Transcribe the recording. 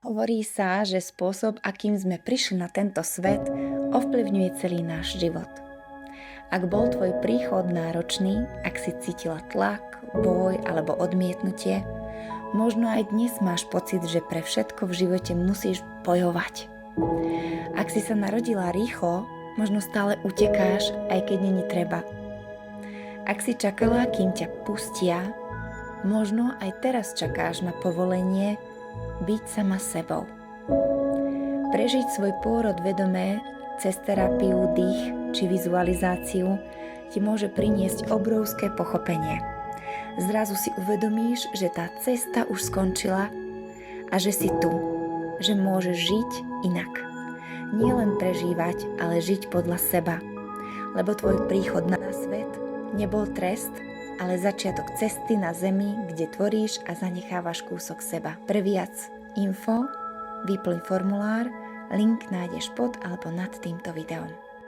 Hovorí sa, že spôsob, akým sme prišli na tento svet, ovplyvňuje celý náš život. Ak bol tvoj príchod náročný, ak si cítila tlak, boj alebo odmietnutie, možno aj dnes máš pocit, že pre všetko v živote musíš bojovať. Ak si sa narodila rýchlo, možno stále utekáš, aj keď není treba. Ak si čakala, kým ťa pustia, možno aj teraz čakáš na povolenie byť sama sebou. Prežiť svoj pôrod vedomé cez terapiu, dých či vizualizáciu ti môže priniesť obrovské pochopenie. Zrazu si uvedomíš, že tá cesta už skončila a že si tu, že môžeš žiť inak. Nie len prežívať, ale žiť podľa seba. Lebo tvoj príchod na svet nebol trest, ale začiatok cesty na zemi, kde tvoríš a zanechávaš kúsok seba. Pre viac info vyplň formulár, link nájdeš pod alebo nad týmto videom.